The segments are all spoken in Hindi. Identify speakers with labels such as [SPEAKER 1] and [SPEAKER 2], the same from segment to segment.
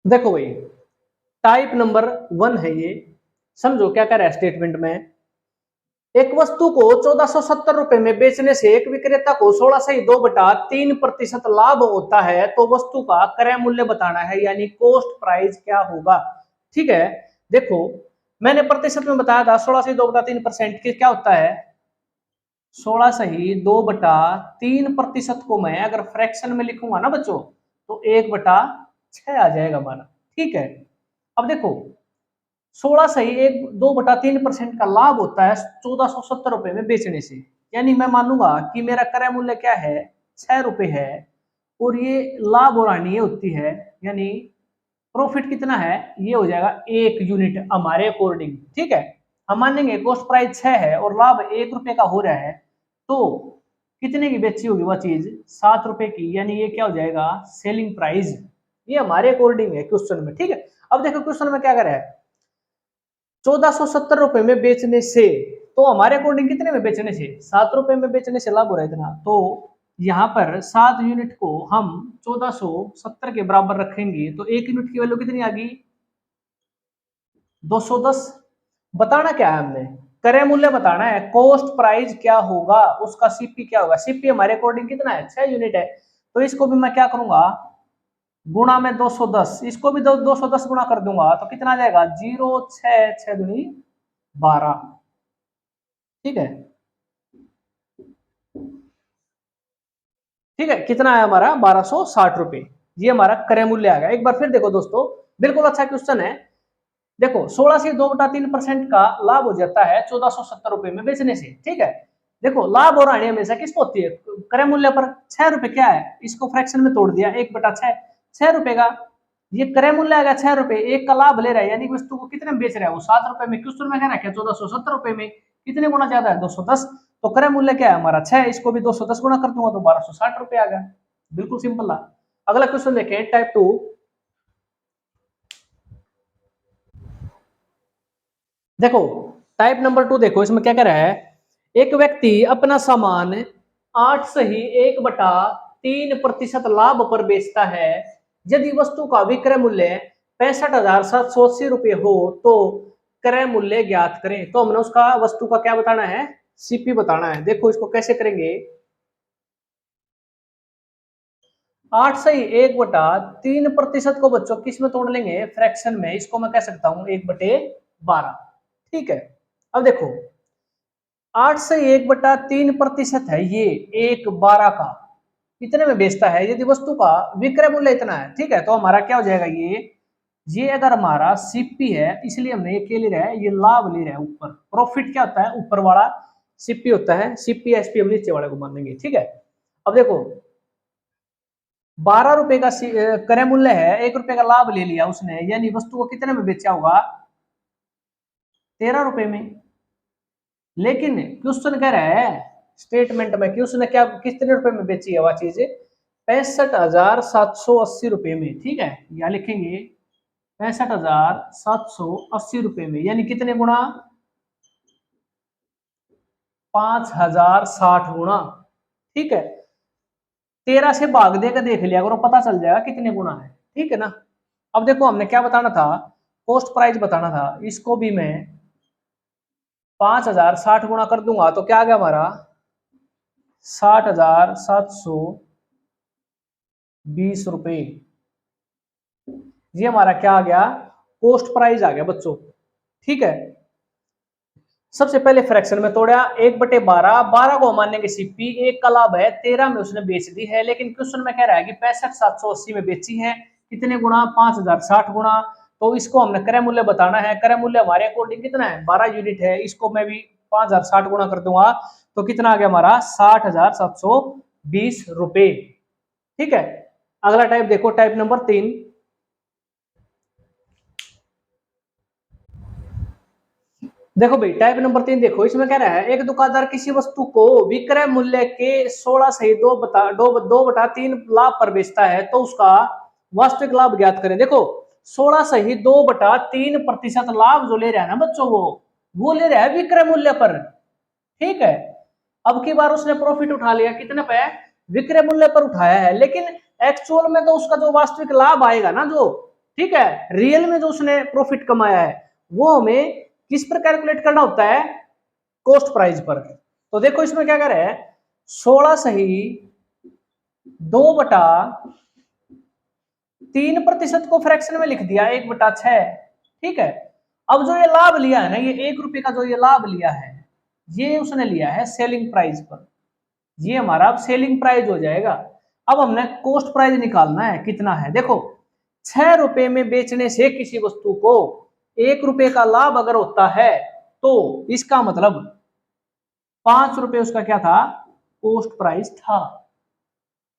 [SPEAKER 1] देखो भाई, टाइप नंबर 1 है ये। समझो क्या कह रहा है स्टेटमेंट में। एक वस्तु को 1470 रुपए में बेचने से एक विक्रेता को 16.2/3% लाभ होता है, तो वस्तु का क्रय मूल्य बताना है, यानी कॉस्ट प्राइस क्या होगा। ठीक है, देखो मैंने प्रतिशत में बताया था 16.2/3% की क्या होता है। 16.2/3% को मैं अगर फ्रैक्शन में लिखूंगा ना बच्चों, तो 1/6 आ जाएगा हमारा। ठीक है, अब देखो 16.2/3% का लाभ होता है 1470 रुपए में बेचने से, यानी मैं मानूंगा कि मेरा क्रय मूल्य क्या है, 6 रुपए है, और ये लाभ और हानि होती है, यानी प्रॉफिट कितना है, ये हो जाएगा 1 यूनिट हमारे अकॉर्डिंग। ठीक है, हम मानेंगे कॉस्ट प्राइस 6 है और लाभ 1 रुपए का हो रहा है, तो कितने की बेची होगी वह चीज, 7 रुपए की, यानी ये क्या हो जाएगा, सेलिंग प्राइस। ये हमारे अकॉर्डिंग है क्वेश्चन में। ठीक है, अब देखो क्वेश्चन में क्या कर रहा है, 1470 रुपए में बेचने से, तो हमारे अकॉर्डिंग कितने में बेचने से, 7 रुपए में बेचने से लाभ हो रहा है इतना, तो यहाँ पर 7 यूनिट को हम 1470 के बराबर रखेंगे, तो 1 यूनिट की वैल्यू कितनी आ गई, 210। बताना क्या है हमने, क्रय मूल्य बताना है, कॉस्ट प्राइस क्या होगा, उसका सीपी क्या होगा। सीपी हमारे अकॉर्डिंग कितना है, 6 यूनिट है, तो इसको भी मैं क्या करूंगा, गुणा में 210, इसको भी 210 गुणा कर दूंगा, तो कितना आ जाएगा, 0, 6, 6 दूनी 12। ठीक है, ठीक है, कितना है हमारा, 1260 रुपए, ये हमारा क्रय मूल्य आ गया। एक बार फिर देखो दोस्तों, बिल्कुल अच्छा क्वेश्चन है। देखो 16.2/3% का लाभ हो जाता है 1470 रुपए में बेचने से। ठीक है, देखो लाभ और हानि हमेशा किसको होती है, क्रय मूल्य पर। 6 रुपए क्या है, इसको फ्रैक्शन में तोड़ दिया, 1/6, 6 रुपए का ये क्रय मूल्य आएगा, 6 रुपए, एक का लाभ ले रहा है, यानी वस्तु को कितने में बेच रहा है, वो 7 रुपए में। क्वेश्चन में क्या रखा है, 1470 रुपए में, कितने गुना ज्यादा है, 210। तो क्रय मूल्य क्या है हमारा 6, इसको भी 210 गुना कर दूंगा तो 1260 रुपए आ गया। बिल्कुल सिंपल था। अगला क्वेश्चन देखें, टाइप 2। देखो टाइप नंबर 2 देखो, इसमें क्या कह रहा है, एक व्यक्ति अपना सामान 8.1/3% लाभ पर बेचता है। यदि वस्तु का विक्रय मूल्य 65,780 रुपये हो, तो क्रय मूल्य ज्ञात करें। तो हमने उसका वस्तु का क्या बताना है, सीपी बताना है। देखो इसको कैसे करेंगे, 8.1/3% को बच्चों किस में तोड़ लेंगे, फ्रैक्शन में। इसको मैं कह सकता हूं 1/12। ठीक है, अब देखो 8.1/3% है ये, 1/12 का कितने में बेचता है, यदि वस्तु का विक्रय मूल्य इतना है। ठीक है, तो हमारा क्या हो जाएगा, ये अगर हमारा सीपी है, इसलिए हमने ये क्या ले रहा है, ये लाभ ले रहा है ऊपर। प्रॉफिट क्या होता है, ऊपर वाला सीपी होता है, सीपी एसपी हम नीचे वाले को मान लेंगे। ठीक है, अब देखो 12 रुपए का क्रय मूल्य है, 1 रुपए का लाभ ले लिया उसने, यानी वस्तु को कितने में बेचा होगा, 13 रुपए में। लेकिन क्वेश्चन कह रहा है स्टेटमेंट में कि उसने क्या कितने रुपए में बेची है वह चीज, 65,780 रुपए में। ठीक है, या लिखेंगे 65,780 रुपए में, यानी कितने गुना, 5,060 गुना। ठीक है, 13 से भाग देकर देख लिया करो, पता चल जाएगा कितने गुना है। ठीक है ना, अब देखो हमने क्या बताना था, कॉस्ट प्राइस बताना था, इसको भी मैं 5,060 गुना कर दूंगा, तो क्या आ गया हमारा, 60,720 रुपए। ये हमारा क्या आ गया, कॉस्ट प्राइस आ गया बच्चों। ठीक है, सबसे पहले फ्रैक्शन में तोड़ा, 1/12, 12 को मानने के सीपी, एक का लाभ है, 13 में उसने बेच दी है, लेकिन क्वेश्चन में कह रहा है कि 65,780 में बेची है, कितने गुना, 5,060 गुना। तो इसको हमने क्रय मूल्य बताना है, क्रय मूल्य हमारे अकॉर्डिंग कितना है, 12 यूनिट है, इसको मैं भी 5,060 गुना कर दूंगा, तो कितना आ गया हमारा, 60,720 रुपए। ठीक है, अगला टाइप देखो, टाइप नंबर 3। देखो भाई टाइप नंबर 3 देखो, इसमें कह रहा है एक दुकानदार किसी वस्तु को विक्रय मूल्य के 16.2/3 लाभ पर बेचता है, तो उसका वास्तविक लाभ ज्ञात करें। देखो 16.2/3% लाभ जो ले रहा है ना बच्चों, वो ले रहा है विक्रय मूल्य पर। ठीक है, अब की बार उसने प्रॉफिट उठा लिया, कितने पे, विक्रय मूल्य पर उठाया है, लेकिन एक्चुअल में तो उसका जो वास्तविक लाभ आएगा ना, जो ठीक है, रियल में जो उसने प्रॉफिट कमाया है वो हमें किस पर कैलकुलेट करना होता है, कॉस्ट प्राइस पर। तो देखो इसमें क्या कर रहे हैं, 16 सही 2/3% को फ्रैक्शन में लिख दिया 1/6। ठीक है, अब जो ये लाभ लिया है ना, ये 1 रुपए का जो ये लाभ लिया है, ये उसने लिया है सेलिंग प्राइस पर। ये हमारा अब सेलिंग प्राइस हो जाएगा। अब हमने कॉस्ट प्राइस निकालना है, कितना है देखो, 6 रुपए में बेचने से किसी वस्तु को 1 रुपए का लाभ अगर होता है तो इसका मतलब 5 रुपए उसका क्या था, कॉस्ट प्राइस था।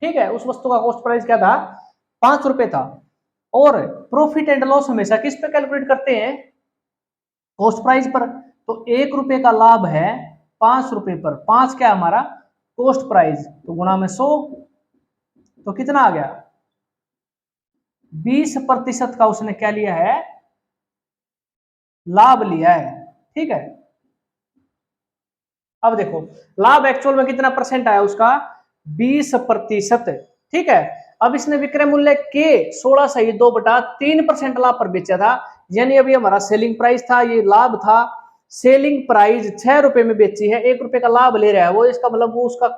[SPEAKER 1] ठीक है, उस वस्तु का कॉस्ट प्राइस क्या था, 5 रुपए था। और प्रॉफिट एंड लॉस हमेशा किस पे कैलकुलेट करते हैं, कॉस्ट प्राइस पर। तो 1 रुपए का लाभ है 5 रुपए पर, 5 क्या है हमारा कॉस्ट प्राइस, तो गुणा में 100, तो कितना आ गया, 20% का उसने क्या लिया है, लाभ लिया है। ठीक है, अब देखो लाभ एक्चुअल में कितना परसेंट आया उसका, 20%। ठीक है, अब इसने विक्रय मूल्य के 16/2/3% लाभ पर बेचा था, यानी अभी हमारा सेलिंग प्राइस था, ये लाभ था। सेलिंग प्राइस 6 रुपए में बेची है, 1 रुपए का लाभ ले रहा है वो, इसका मतलब वो उसका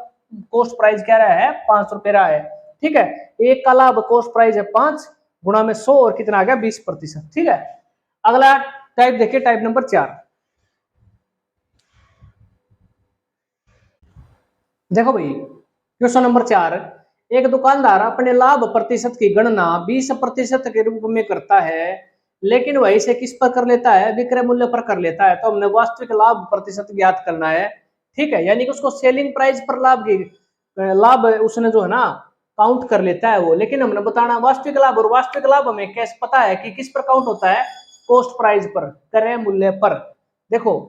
[SPEAKER 1] कॉस्ट प्राइस क्या रहा है, 5 रुपए रहा है। ठीक है, एक का लाभ कॉस्ट प्राइस है 5, गुणा में 100 और कितना आ गया 20%। ठीक है, अगला टाइप देखिए, टाइप नंबर 4। देखो भाई क्वेश्चन नंबर 4, एक दुकानदार अपने लाभ प्रतिशत की गणना 20% के रूप में करता है, लेकिन वह इसे किस पर कर लेता है, विक्रय मूल्य पर कर लेता है। तो हमने वास्तविक लाभ प्रतिशत ज्ञात करना है। ठीक है, यानी कि उसको सेलिंग प्राइस पर लाभ उसने जो है ना काउंट कर लेता है वो, लेकिन हमने बताना वास्तविक लाभ, और वास्तविक लाभ हमें कैसे पता है कि किस पर काउंट होता है, कॉस्ट प्राइस पर, क्रय मूल्य पर। देखो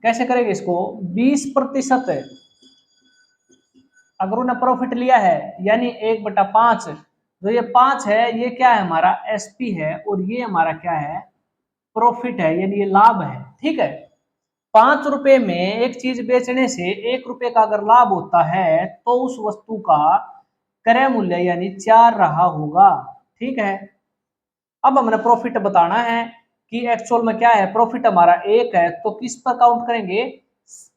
[SPEAKER 1] कैसे करेंगे इसको, 20% अगर उन्हें प्रॉफिट लिया है यानी 1/5, जो ये 5 है ये क्या है हमारा एसपी है, और ये हमारा क्या है प्रॉफिट है, यानी ये लाभ है। ठीक है, 5 रुपए में एक चीज बेचने से 1 रुपए का अगर लाभ होता है तो उस वस्तु का क्रय मूल्य यानी 4 रहा होगा। ठीक है, अब हमने प्रॉफिट बताना है कि एक्चुअल में क्या है, प्रॉफिट हमारा 1 है, तो किस पर काउंट करेंगे,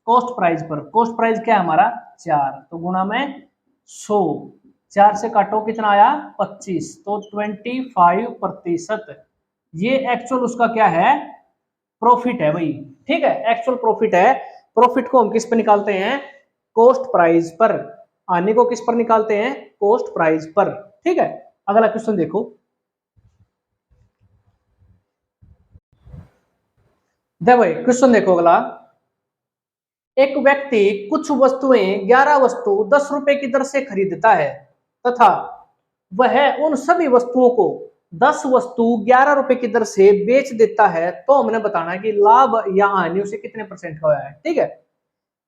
[SPEAKER 1] कॉस्ट प्राइस पर। कॉस्ट प्राइस क्या है हमारा 4, तो गुणा में 100, 4 से काटो कितना आया 25, तो 25%। ये एक्चुअल उसका क्या है, प्रॉफिट है भाई। ठीक है, एक्चुअल प्रॉफिट है। प्रॉफिट को हम किस पर निकालते हैं, कॉस्ट प्राइस पर। आने को किस पर निकालते हैं, कॉस्ट प्राइस पर। ठीक है, अगला क्वेश्चन देखो, दे भाई क्वेश्चन देखो अगला, एक व्यक्ति कुछ वस्तुएं 11 वस्तु 10 रुपए की दर से खरीदता है तथा वह उन सभी वस्तुओं को 10 वस्तु 11 रुपए की दर से बेच देता है, तो हमने बताना है कि लाभ या हानि उसे कितने परसेंट का हुआ है। ठीक है,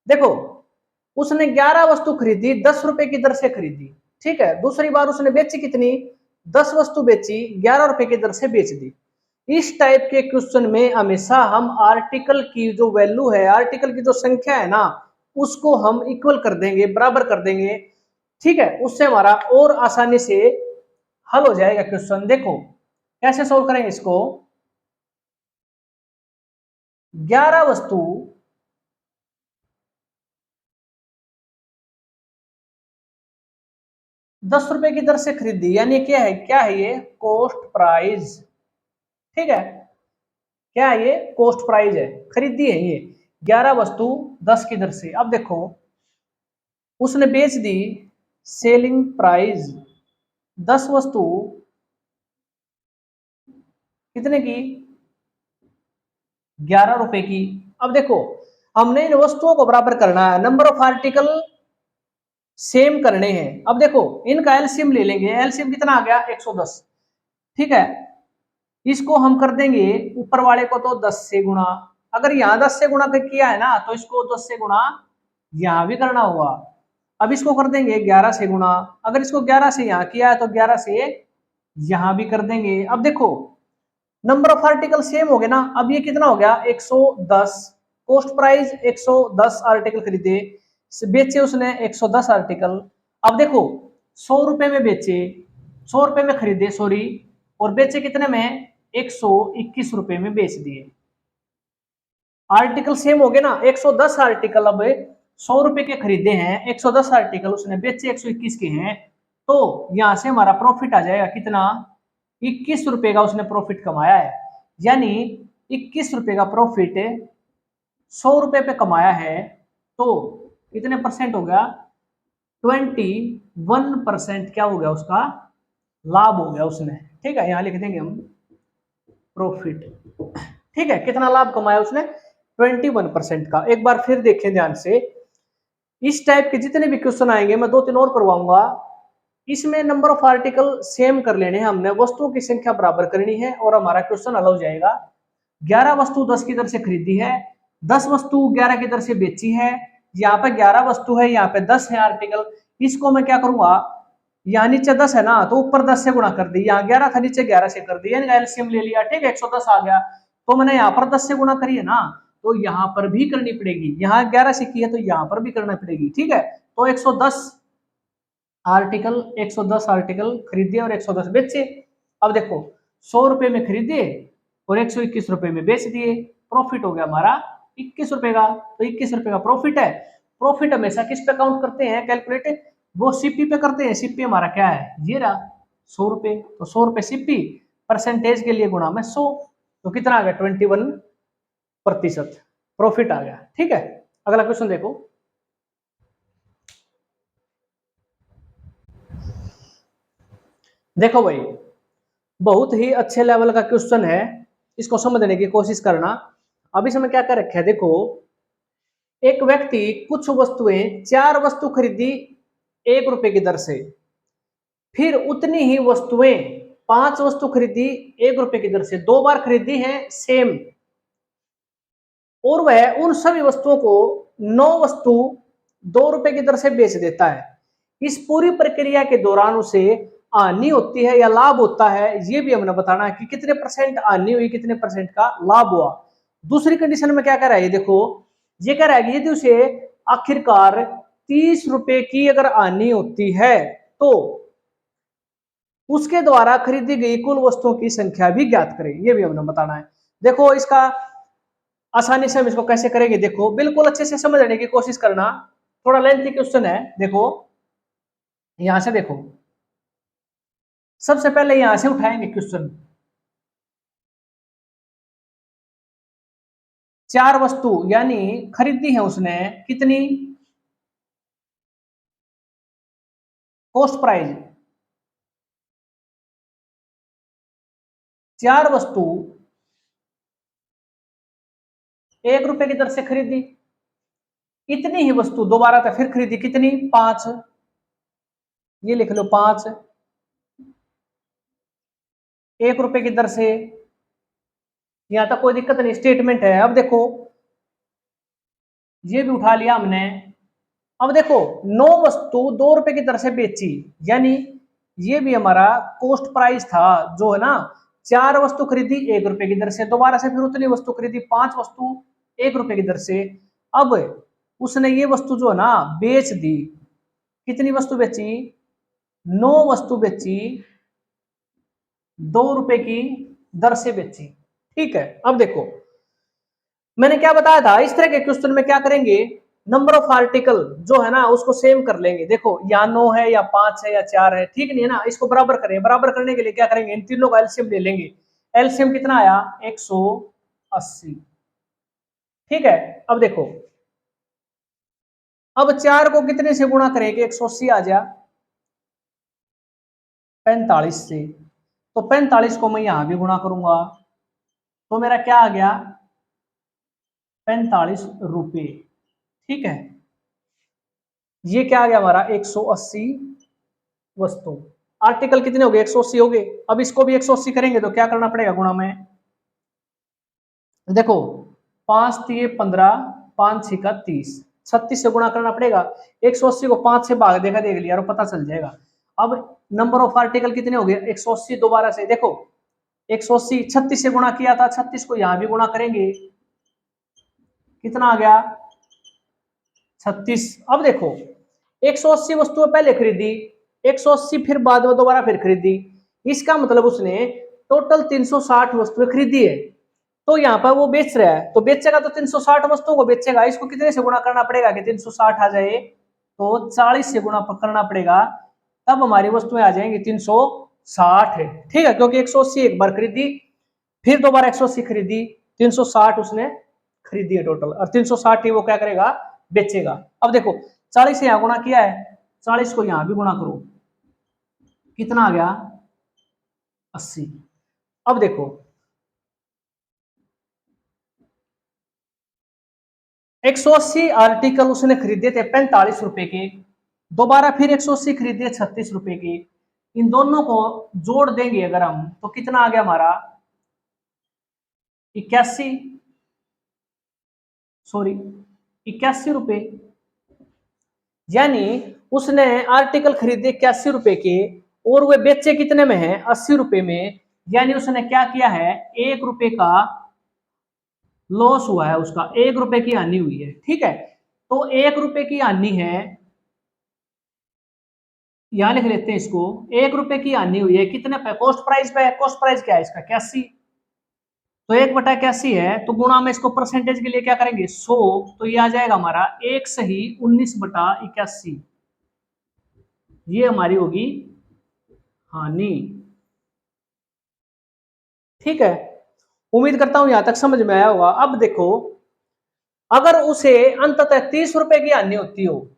[SPEAKER 1] देखो उसने 11 वस्तु खरीदी, 10 रुपए की दर से खरीदी। ठीक है, दूसरी बार उसने बेची कितनी, 10 वस्तु बेची, 11 रुपए की दर से बेच दी। इस टाइप के क्वेश्चन में हमेशा हम आर्टिकल की जो वैल्यू है, आर्टिकल की जो संख्या है ना, उसको हम इक्वल कर देंगे, बराबर कर देंगे। ठीक है, उससे हमारा और आसानी से हल हो जाएगा क्वेश्चन। देखो कैसे सोल्व करेंगे इसको, 11 वस्तु 10 रुपए की दर से खरीदी, यानी क्या है, क्या है ये कॉस्ट प्राइस। ठीक है, क्या है ये कॉस्ट प्राइस है, खरीदी है ये 11 वस्तु 10 की दर से। अब देखो उसने बेच दी, सेलिंग प्राइस 10 वस्तु कितने की, 11 रुपए की। अब देखो हमने इन वस्तुओं को बराबर करना है, नंबर ऑफ आर्टिकल सेम करने हैं। अब देखो इनका एलसीएम ले लेंगे, एलसीएम कितना आ गया 110। ठीक है, इसको हम कर देंगे ऊपर वाले को तो 10 से गुणा, अगर यहाँ 10 से गुणा किया है ना तो इसको 10 से गुणा यहाँ भी करना होगा। अब इसको कर देंगे 11 से गुणा, अगर इसको 11 से यहाँ किया है तो 11 से यहाँ भी कर देंगे। अब देखो नंबर ऑफ आर्टिकल सेम हो गए ना, अब ये कितना हो गया 110, कॉस्ट प्राइस 110 आर्टिकल खरीदे, बेचे उसने 110 आर्टिकल। अब देखो 100 रुपए में बेचे, 100 रुपए में खरीदे, सॉरी और बेचे कितने में, 121 रुपए में बेच दिए। आर्टिकल सेम हो गए ना, 110 आर्टिकल अब 100 रुपए के खरीदे हैं, 110 आर्टिकल उसने बेचे 121 के हैं, तो यहां से हमारा प्रॉफिट आ जाएगा कितना, 21 रुपए का उसने प्रॉफिट कमाया है। यानी 21 रुपए का प्रॉफिट 100 रुपए पे कमाया है, तो कितने परसेंट हो गया, 21% क्या हो गया, उसका लाभ हो गया उसने। ठीक है, यहां लिख देंगे हम प्रॉफिट। ठीक है, कितना लाभ कमाया उसने, 21% का। एक बार फिर देखें ध्यान से, इस टाइप के जितने भी क्वेश्चन आएंगे मैं 2-3 और करवाऊंगा, इसमें नंबर ऑफ आर्टिकल सेम कर लेने हैं हमने, वस्तुओं की संख्या बराबर करनी है और हमारा क्वेश्चन हल हो जाएगा। 11 वस्तु 10 की दर से खरीदी है, 10 वस्तु 11 की दर से बेची है, यहाँ पे 11 वस्तु है, यहाँ पे 10 है आर्टिकल। इसको मैं क्या करूंगा, यहाँ नीचे 10 है ना, तो ऊपर 10 से गुणा कर दी, यहाँ 11 था नीचे 11 से कर दिया, एलसीएम ले लिया। ठीक है, 110 आ गया, तो मैंने यहाँ पर 10 से गुणा करी है ना, तो यहाँ पर भी करनी पड़ेगी, यहाँ 11 से की है तो यहाँ पर भी करना पड़ेगी। ठीक है, तो 110 आर्टिकल खरीदे और 110 बेचे। अब देखो 100 रुपए में खरीदे और 121 रुपए में बेच दिए, प्रॉफिट हो गया हमारा 21 रुपए का। तो 21 रुपए का प्रॉफिट है। प्रॉफिट हमेशा किस पे काउंट करते हैं, कैलकुलेट, वो सीपी पे करते हैं। सीपी हमारा क्या है, ये रहा 100 रुपए, तो 100 रुपए सीपी, परसेंटेज के लिए गुणा में 100, तो कितना आ गया, 21% प्रॉफिट आ गया। ठीक है, अगला क्वेश्चन देखो, देखो भाई बहुत ही अच्छे लेवल का क्वेश्चन है, इसको समझने की कोशिश करना। अब इसमें क्या कर रखा है, देखो एक व्यक्ति कुछ वस्तुएं 4 वस्तु खरीदी 1 रुपए की दर से, फिर उतनी ही वस्तुएं 5 वस्तु खरीदी 1 रुपए की दर से, 2 बार खरीदी है सेम, और वह उन सभी वस्तुओं को 9 वस्तु 2 रुपए की दर से बेच देता है। इस पूरी प्रक्रिया के दौरान उसे हानि होती है या लाभ होता है, ये भी हमने बताना है कि कितने परसेंट हानि हुई, कितने परसेंट का लाभ हुआ। दूसरी कंडीशन में क्या कह रहा है, ये देखो, ये कह रहा है कि यदि उसे आखिरकार 30 रुपए की अगर हानि होती है, तो उसके द्वारा खरीदी गई कुल वस्तुओं की संख्या भी ज्ञात करें, ये भी हमने बताना है। देखो इसका आसानी से हम इसको कैसे करेंगे, देखो बिल्कुल अच्छे से समझने की कोशिश करना, थोड़ा लेंथी क्वेश्चन है। देखो यहां से देखो, सबसे पहले यहां से उठाएंगे क्वेश्चन, 4 वस्तु यानी खरीदी है उसने कितनी, कॉस्ट प्राइस, 4 वस्तु 1 रुपए की दर से खरीदी, इतनी ही वस्तु दोबारा तो फिर खरीदी कितनी, 5, ये लिख लो 5 1 रुपए की दर से, यहां तक कोई दिक्कत नहीं, स्टेटमेंट है। अब देखो ये भी उठा लिया हमने। अब देखो 9 वस्तु 2 रुपए की दर से बेची, यानी ये भी हमारा कॉस्ट प्राइस था, जो है ना, 4 वस्तु खरीदी 1 रुपए की दर से, दोबारा से फिर उतनी वस्तु खरीदी, 5 वस्तु 1 रुपए की दर से। अब उसने ये वस्तु जो है ना बेच दी, कितनी वस्तु बेची, 9 वस्तु बेची, 2 रुपए की दर से बेची। ठीक है, अब देखो मैंने क्या बताया था, इस तरह के क्वेश्चन में क्या करेंगे, नंबर ऑफ आर्टिकल जो है ना उसको सेम कर लेंगे। देखो या 9 है या 5 है या 4 है, ठीक नहीं है ना, इसको बराबर करें। बराबर करने के लिए क्या करेंगे, इन तीनों का एलसीएम ले लेंगे। एलसीएम कितना आया, 180। ठीक है, अब देखो, अब 4 को कितने से गुणा करें कि 180 आ जाए, 45 से, तो 45 को मैं यहां भी गुणा करूंगा, तो मेरा क्या आ गया, 45 रुपए। ठीक है, ये क्या आ गया हमारा, 180 वस्तु, आर्टिकल कितने हो गए, 180 हो गए। अब इसको भी 180 करेंगे तो क्या करना पड़ेगा, गुणा में, देखो 5 तिये 15, 5 छिका 30, 36 से गुणा करना पड़ेगा। 180 को 5 से भाग देगा, देख लिया और पता चल जाएगा। अब नंबर ऑफ आर्टिकल कितने हो गए, 180 दोबारा से, देखो 180 36 से गुणा किया था, 36 को यहां भी गुणा करेंगे, कितना आ गया, 36। अब देखो 180 वस्तुएं पहले खरीदी, 180 फिर बाद में दोबारा फिर खरीदी, इसका मतलब उसने टोटल 360 वस्तुएं खरीदी है, तो यहाँ पर वो बेच रहा है, तो बेचेगा तो 360 वस्तुओं को बेचेगा, इसको कितने से गुणा करना पड़ेगा कि 360 आ जाए, तो 40 से गुणा करना पड़ेगा, तब हमारी वस्तुएं आ जाएंगी 360 है। ठीक है, क्योंकि 180 एक बार खरीदी, फिर दोबारा 180 खरीदी, 360 उसने खरीदी है टोटल, और 360 ही वो क्या करेगा, बेचेगा। अब देखो 40 से यहाँ गुणा किया है, 40 को यहाँ भी गुणा करो, कितना आ गया 80। अब देखो 180 आर्टिकल उसने खरीदे थे 45 रुपए के, दोबारा फिर 180 खरीदे 36 रुपए के, इन दोनों को जोड़ देंगे अगर हम, तो कितना आ गया हमारा 81, सॉरी 81 रुपए। यानी उसने आर्टिकल खरीदे 81 रुपए के, और वे बेचे कितने में है 80 रुपए में, यानी उसने क्या किया है, 1 रुपए का लॉस हुआ है, उसका 1 रुपए की हानि हुई है। ठीक है, तो 1 रुपए की हानि है, यहां लिख लेते हैं इसको, 1 रुपए की हानि हुई है, कितने पे, कॉस्ट प्राइस पे, कॉस्ट प्राइस क्या है इसका 81, तो 1/81 है, तो गुणा में इसको परसेंटेज के लिए क्या करेंगे 100, तो ये आ जाएगा हमारा 1 सही 19/81, ये हमारी होगी हानि। ठीक है, उम्मीद करता हूं यहां तक समझ में आया होगा। अब देखो अगर उसे अंततः 30 रुपए की हानि होती हो,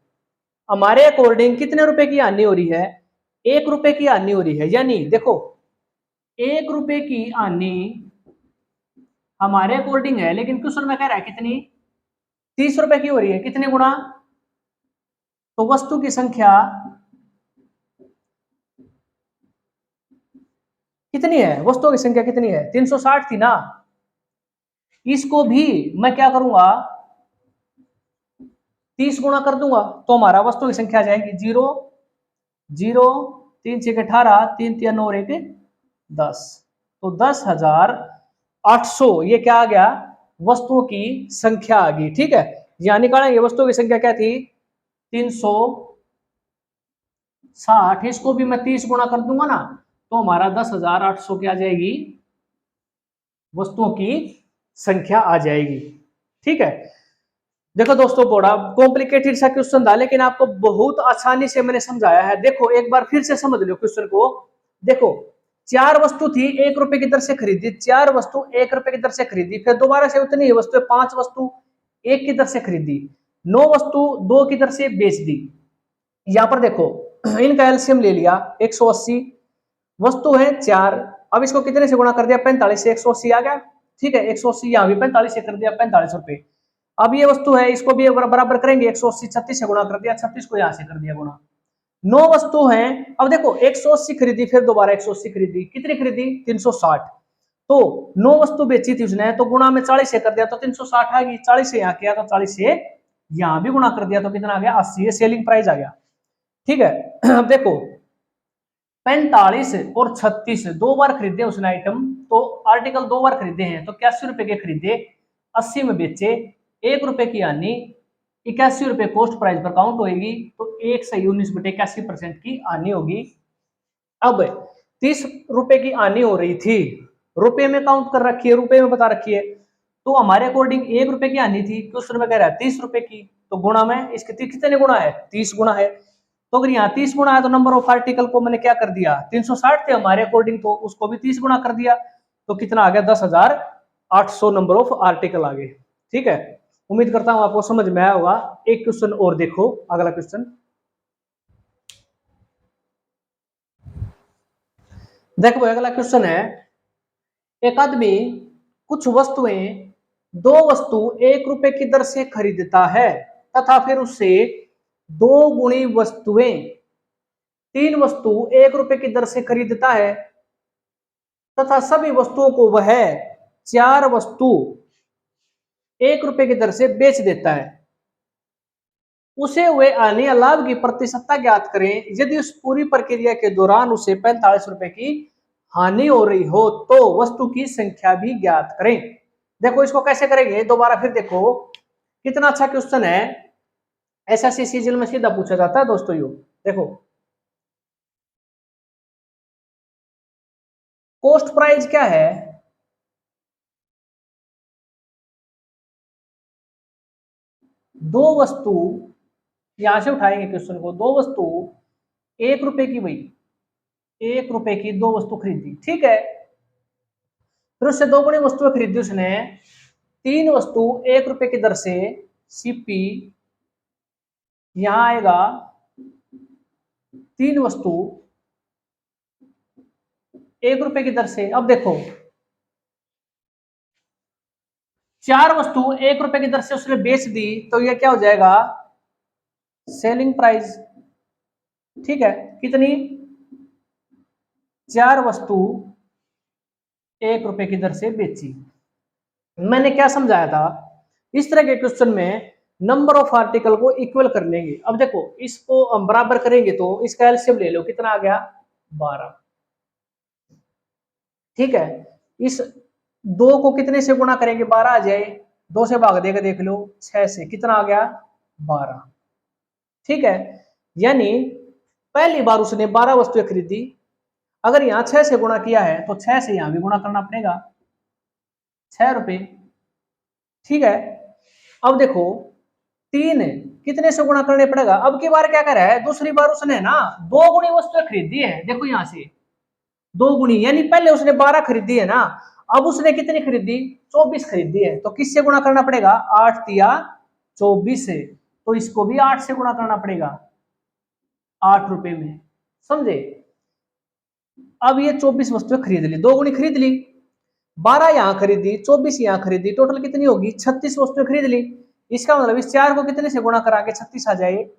[SPEAKER 1] हमारे अकॉर्डिंग कितने रुपए की हानि हो रही है, 1 रुपए की हानि हो रही है, यानी देखो 1 रुपए की हानि हमारे अकॉर्डिंग है, लेकिन क्वेश्चन में कह रहा है कितनी, 30 रुपए की हो रही है, कितने गुना, तो वस्तु की संख्या कितनी है, वस्तुओं की संख्या कितनी है 360 थी ना, इसको भी मैं क्या करूंगा 30 गुना कर दूंगा, तो हमारा वस्तुओं की संख्या आ जाएगी 0 0 3 6 18 3 3 9 1 10, तो 10,800 ये क्या आ गया, वस्तुओं की संख्या आ गई। ठीक है, यहां निकालेंगे वस्तुओं की संख्या क्या थी 360, इसको भी मैं 30 गुना कर दूंगा ना, तो हमारा 10,800 क्या आ जाएगी, वस्तुओं की संख्या आ जाएगी। ठीक है, देखो दोस्तों बड़ा कॉम्प्लिकेटेड सा क्वेश्चन था, लेकिन आपको बहुत आसानी से मैंने समझाया है। देखो एक बार फिर से समझ लो क्वेश्चन को। देखो 4 वस्तु थी 1 रुपए की दर से खरीदी, 4 वस्तु 1 रुपए की दर से खरीदी, फिर दोबारा से उतनी ही वस्तु 5 वस्तु 1 की दर से खरीदी, 9 वस्तु 2 की दर से बेच दी। यहां पर देखो इनका एलसीएम ले लिया 180, वस्तु है 4, अब इसको कितने से गुणा कर दिया 45 से, 180 आ गया। ठीक है, 180 यहां भी 45 से कर दिया 45 रुपए। अब ये वस्तु है, इसको भी बराबर करेंगे, 180 36 से गुणा कर दिया, 36 को यहां से कर दिया गुणा। 9 वस्तु हैं, अब देखो 180 खरीदी, फिर दोबारा 180 खरीदी, कितनी खरीदी 360, तो 9 वस्तु बेची थी उसने, तो गुणा में 40 से कर दिया तो 360 आ गई, 40 से यहां किया तो 40 से यहां भी गुणा कर दिया तो कितना आ गया 80, ये सेलिंग प्राइस आ गया। ठीक है, अब देखो 45 और 36 दो बार खरीदे उसने आइटम, तो आर्टिकल 2 बार खरीदे हैं, तो 81 रुपए के खरीदे, 80 में बेचे, 1 रुपए की हानि, 81 रुपए कॉस्ट प्राइस पर काउंट होगी, तो 1 से 19/81% की हानि होगी। अब 30 रुपए की हानि हो रही थी, रुपए में काउंट कर रखी है, रुपए में बता रखी है, तो हमारे अकॉर्डिंग 1 रुपए की हानि थी, क्वेश्चन में कह रहा है 30 रुपए की, तो गुणा में इसके कितने गुणा है 30 गुणा है, तो अगर यहाँ 30 गुणा है तो नंबर ऑफ आर्टिकल को मैंने क्या कर दिया 360 थे हमारे अकॉर्डिंग, तो उसको भी 30 गुणा कर दिया, तो कितना आ गया 10,800 नंबर ऑफ आर्टिकल आ गए। ठीक है, उम्मीद करता हूं आपको समझ में आया होगा। एक क्वेश्चन और देखो, अगला क्वेश्चन देखो, अगला क्वेश्चन है, एक आदमी कुछ वस्तुएं, 2 वस्तु 1 रुपए की दर से खरीदता है तथा फिर उससे 2 गुणी वस्तुएं 3 वस्तु 1 रुपए की दर से खरीदता है तथा सभी वस्तुओं को वह 4 वस्तु 1 रुपए की दर से बेच देता है, उसे हुए आने लाभ की प्रतिशतता ज्ञात करें। यदि उस पूरी प्रक्रिया के दौरान उसे 45 रुपए की हानि हो रही हो तो वस्तु की संख्या भी ज्ञात करें। देखो इसको कैसे करेंगे, दोबारा फिर देखो कितना अच्छा क्वेश्चन है, एसएससी सीजन में सीधा पूछा जाता है दोस्तों। यो देखो कॉस्ट प्राइस क्या है, दो वस्तु, यहां से उठाएंगे क्वेश्चन को, दो वस्तु 1 रुपए की, भाई 1 रुपए की दो वस्तु खरीदी, ठीक है। फिर उससे दो गुनी वस्तुएं खरीदी उसने, तीन वस्तु 1 रुपए की दर से, सीपी यहां आएगा, तीन वस्तु 1 रुपए की दर से। अब देखो, चार वस्तु 1 रुपए की दर से उसने बेच दी, तो यह क्या हो जाएगा, सेलिंग प्राइस, ठीक है। कितनी, चार वस्तु 1 रुपए की दर से बेची। मैंने क्या समझाया था, इस तरह के क्वेश्चन में नंबर ऑफ आर्टिकल को इक्वल कर लेंगे। अब देखो, इसको हम बराबर करेंगे तो इसका एलसीएम ले लो, कितना आ गया, 12, ठीक है। इस दो को कितने से गुणा करेंगे, 12 आ जाए, दो से भाग देकर देख लो, 6 से, कितना आ गया, 12, ठीक है। यानी पहली बार उसने 12 वस्तुएं खरीदी, अगर यहां 6 से गुणा किया है तो 6 से यहां भी गुणा करना पड़ेगा, 6 रुपए, ठीक है। अब देखो, तीन कितने से गुणा करने पड़ेगा, अब की बार क्या कर रहा है, दूसरी बार उसने ना दो गुणी वस्तुएं खरीदी है, देखो यहां से दो गुणी, यानी पहले उसने 12 खरीदी है ना, अब उसने कितनी खरीदी, 24 खरीदी है, तो किससे गुणा करना पड़ेगा, 8 तिया 24 से, तो इसको भी 8 से गुणा करना पड़ेगा, 8 रुपए में, समझे। अब ये 24 वस्तुएं खरीद ली, दो गुणी खरीद ली, 12 यहां खरीदी, 24 यहां खरीदी, टोटल कितनी होगी, 36 वस्तुएं खरीद ली। इसका मतलब इस चार को कितने से गुणा करा के 36 आ जाए,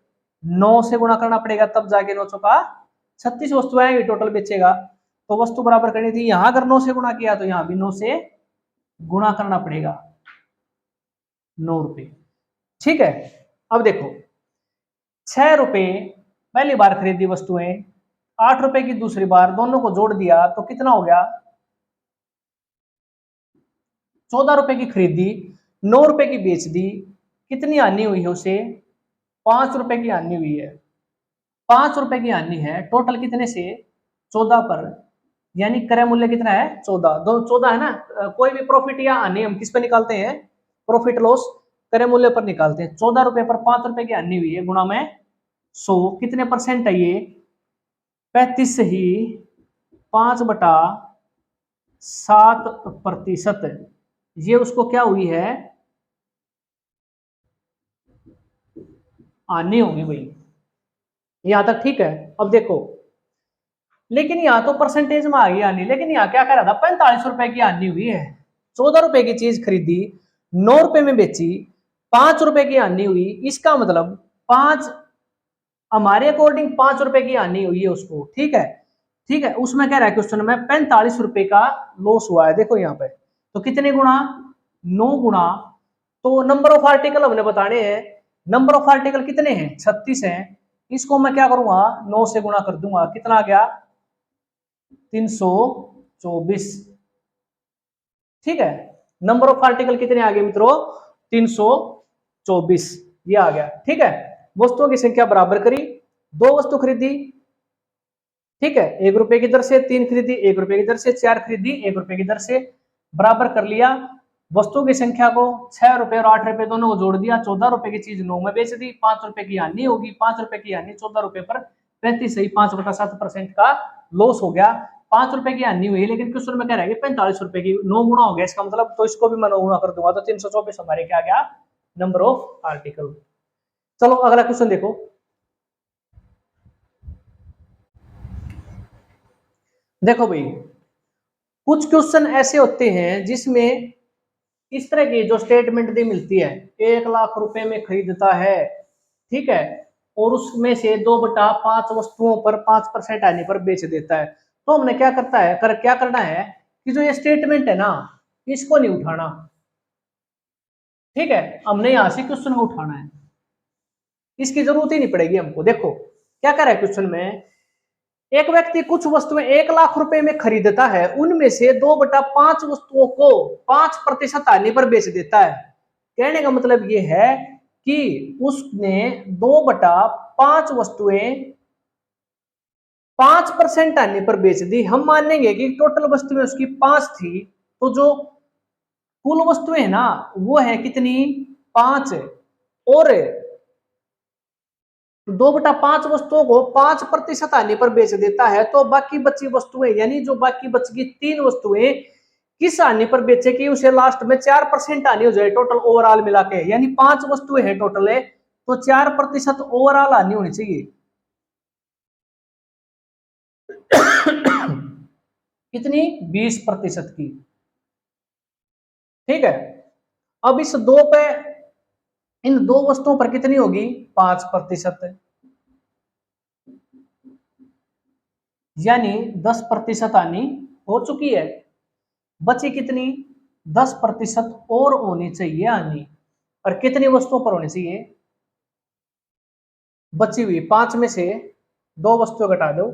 [SPEAKER 1] 9 से गुणा करना पड़ेगा, तब जाके 9 चौका 36 वस्तुएं आएंगी टोटल बेचेगा। तो वस्तु बराबर करनी थी, यहां अगर 9 से गुणा किया तो यहां भी 9 से गुणा करना पड़ेगा, 9 रुपए, ठीक है। अब देखो, 6 रुपए पहली बार खरीदी वस्तुएं, 8 रुपए की दूसरी बार, दोनों को जोड़ दिया तो कितना हो गया, 14 रुपए की खरीदी, 9 रुपए की बेच दी, कितनी हानि हुई है उसे, 5 रुपए की हानि हुई है, 5 रुपए की हानि है, टोटल कितने से, 14 पर, यानी क्रय मूल्य कितना है, 14, दो 14 है ना। कोई भी प्रॉफिट या हानि हम किस पे निकालते हैं, प्रॉफिट लॉस क्रय मूल्य पर निकालते हैं। 14 रुपए पर 5 रुपए की हानि हुई है, गुणा में 100, कितने परसेंट है ये, 35 ही, 5/7%, ये उसको क्या हुई है, हानि होगी भाई, यहां तक ठीक है। अब देखो, लेकिन यहां तो परसेंटेज में आ गई हानि, लेकिन यहां क्या कह रहा था, 45 रुपए की हानि हुई है, 14 रुपए की चीज खरीदी, 9 रुपए में बेची, 5 रुपए की हानि हुई, इसका मतलब 5, हमारे अकॉर्डिंग 5 रुपए की हानि हुई है उसको, ठीक है, ठीक है। उसमें कह रहा है क्वेश्चन में 45 रुपए का लॉस हुआ है, देखो यहाँ पे, तो कितने गुणा, 9 गुणा, तो नंबर ऑफ आर्टिकल हमने बताने हैं, नंबर ऑफ आर्टिकल कितने हैं, 36 हैं, इसको मैं क्या करूंगा, 9 से गुणा कर दूंगा, कितना आ गया, 324, ठीक है। नंबर ऑफ आर्टिकल कितने आ गए मित्रों, 324, ये आ गया, ठीक है। वस्तुओं की संख्या बराबर करी, दो वस्तु खरीदी, ठीक है, 1 रुपए की दर से, तीन खरीदी 1 रुपए की दर से, चार खरीदी 1 रुपए की दर से, बराबर कर लिया। वस्तुओं की संख्या को 6 रुपए और 8 रुपए दोनों को जोड़ दिया, 14 रुपए की चीज 9 में बेच दी, 5 रुपए की हानि होगी, 5 रुपए की हानि 14 रुपए पर 35 ही 5/7% का लॉस हो गया, 5 रुपए की हानि हुई, लेकिन क्वेश्चन में कह रहा है कि 45 रुपए की 9 गुणा हो गया, इसका मतलब तो इसको भी मैं 9 गुणा कर दूंगा, तो 324 हमारे क्या गया, नंबर ऑफ आर्टिकल। चलो अगला क्वेश्चन देखो, देखो भाई, कुछ क्वेश्चन ऐसे होते हैं जिसमें इस तरह की जो स्टेटमेंट दी मिलती है, 1 लाख रुपए में खरीदता है, ठीक है, और उसमें से 2/5 वस्तुओं पर 5% आने पर बेच देता है, तो हमने क्या करता है, क्या करना है कि जो ये स्टेटमेंट है ना, इसको नहीं उठाना, ठीक है, हमने यहां से क्वेश्चन को उठाना है, इसकी जरूरत ही नहीं पड़ेगी हमको। देखो क्या कर रहा है क्वेश्चन में, एक व्यक्ति कुछ वस्तुएं 1 लाख रुपए में खरीदता है, उनमें से 2/5 वस्तुओं को 5% हानि पर बेच देता है। कहने का मतलब ये है कि उसने 2/5 वस्तुएं 5% आने पर बेच दी, हम मानेंगे कि टोटल वस्तुएं उसकी 5 थी, तो जो कुल वस्तुएं है ना वो है कितनी, 5। और 2/5 वस्तुओं को 5% आने पर बेच देता है, तो बाकी बची वस्तुएं यानी जो बाकी बच गई 3 वस्तुएं किस आने पर बेचे कि उसे लास्ट में 4% आनी हो जाए टोटल ओवरऑल मिला के, यानी 5 वस्तुएं है टोटल है, तो 4% ओवरऑल आनी होनी चाहिए। कितनी, 20% की। ठीक है, अब इस दो पे, इन दो वस्तुओं पर कितनी होगी, 5%, यानी 10% आनी हो चुकी है। बची कितनी, 10% और होनी चाहिए आनी। और कितनी वस्तुओं पर होनी चाहिए, बची हुई 5 में से 2 वस्तुएं घटा दो,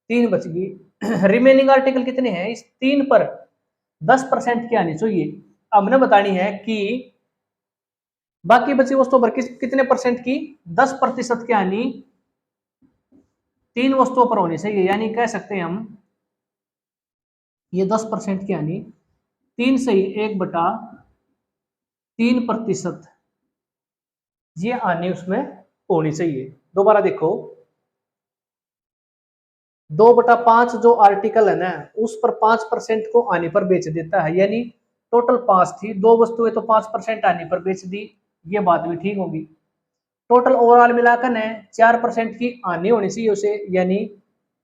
[SPEAKER 1] 3 बच गई। रिमेनिंग आर्टिकल कितने हैं, इस 3 पर 10% की आनी चाहिए। अब हमने बतानी है कि बाकी बची वस्तुओं पर कितने परसेंट की, 10% की आनी 3 वस्तुओं पर होनी चाहिए, यानी कह सकते हैं हम ये 10% की आनी 3 से ही 1/3% ये आनी उसमें होनी चाहिए। दोबारा देखो, 2/5 जो आर्टिकल है ना उस पर 5% को आने पर बेच देता है, यानी टोटल 5 थी, 2 वस्तुएं तो 5% आने पर बेच दी, ये बात भी ठीक होगी। टोटल ओवरऑल मिलाकर है 4% की आनी होनी चाहिए उसे, यानी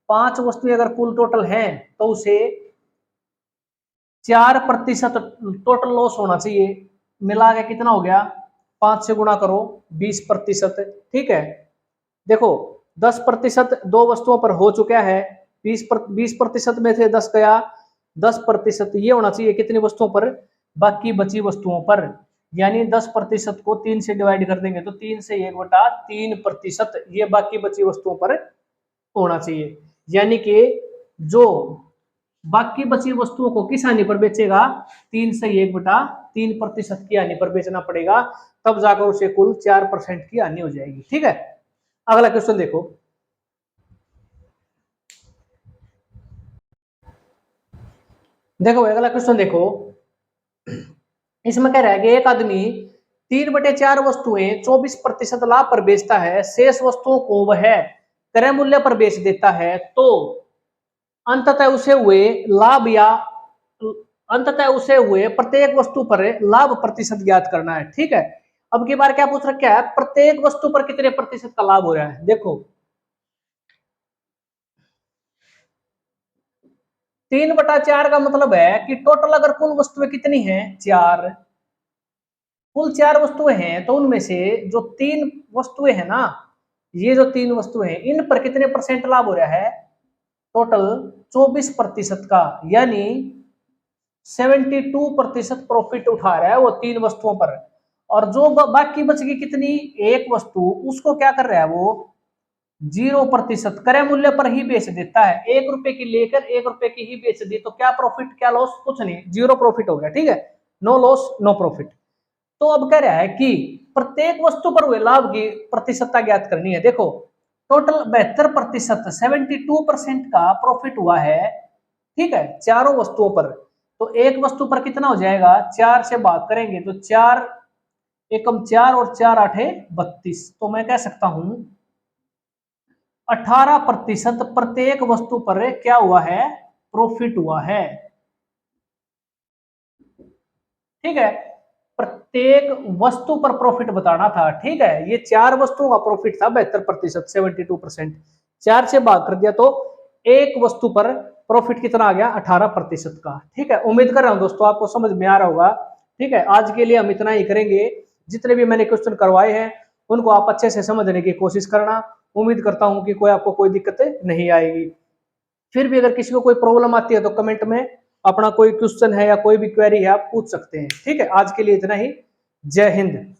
[SPEAKER 1] 5 वस्तुएं अगर कुल टोटल हैं तो उसे 4% टोटल लॉस होना चाहिए। मिला के कितना हो गया, 5 से गुणा करो 20%। ठीक है, देखो 10% 2 वस्तुओं पर हो चुका है, 20% में से 10 गया, 10% ये होना चाहिए कितनी वस्तुओं पर, बाकी बची वस्तुओं पर, यानी 10% को 3 से डिवाइड कर देंगे तो 3 से 1/3% ये बाकी बची वस्तुओं पर होना चाहिए। यानी कि जो बाकी बची वस्तुओं को किस हानि पर बेचेगा, 3 से 1/3% की हानि पर बेचना पड़ेगा, तब जाकर उसे कुल 4% की हानि हो जाएगी। ठीक है, अगला क्वेश्चन देखो, देखो अगला क्वेश्चन देखो, इसमें कह रहा है कि एक आदमी 3/4 वस्तुएं 24% लाभ पर बेचता है, शेष वस्तुओं को वह क्रय मूल्य पर बेच देता है, तो अंततः उसे हुए लाभ या अंततः उसे हुए प्रत्येक वस्तु पर लाभ प्रतिशत ज्ञात करना है। ठीक है, अब की बार क्या पूछ रखा है, प्रत्येक वस्तु पर कितने प्रतिशत का लाभ हो रहा है। देखो 3/4 का मतलब है कि टोटल अगर कुल वस्तुएं कितनी हैं, 4, कुल 4 वस्तुएं हैं, तो उनमें से जो 3 वस्तुएं हैं ना, ये जो 3 वस्तुएं हैं इन पर कितने परसेंट लाभ हो रहा है, टोटल 24% का, यानी 72% प्रॉफिट उठा रहा है वो 3 वस्तुओं पर। और जो बाकी बच गई कितनी, एक वस्तु, उसको क्या कर रहा है वो 0% क्रय मूल्य पर ही बेच देता है। 1 रुपए की लेकर 1 रुपए की ही बेच दी, तो क्या प्रॉफिट क्या लॉस, कुछ नहीं, 0 प्रॉफिट हो गया। ठीक है, नो लॉस नो प्रॉफिट। तो अब कह रहा है कि प्रत्येक वस्तु पर हुए लाभ की प्रतिशतता ज्ञात करनी है। देखो टोटल 72%, 72% का प्रॉफिट हुआ है। ठीक है, चारों वस्तुओं पर, तो एक वस्तु पर कितना हो जाएगा, 4 से भाग करेंगे तो 4 एकम 4 और 4 आठे 32, तो मैं कह सकता हूं 18% प्रत्येक वस्तु पर क्या हुआ है, प्रॉफिट हुआ है। ठीक है, प्रत्येक वस्तु पर प्रॉफिट बताना था। ठीक है, ये 4 वस्तुओं का प्रॉफिट था 72%, 72%, 4 से भाग कर दिया तो एक वस्तु पर प्रॉफिट कितना आ गया, 18% का। ठीक है, उम्मीद कर रहा हूं दोस्तों आपको समझ में आ रहा होगा। ठीक है, आज के लिए हम इतना ही करेंगे, जितने भी मैंने क्वेश्चन करवाए हैं उनको आप अच्छे से समझने की कोशिश करना। उम्मीद करता हूं कि कोई आपको कोई दिक्कत नहीं आएगी। फिर भी अगर किसी को कोई प्रॉब्लम आती है तो कमेंट में अपना कोई क्वेश्चन है या कोई भी क्वेरी है आप पूछ सकते हैं। ठीक है, आज के लिए इतना ही। जय हिंद।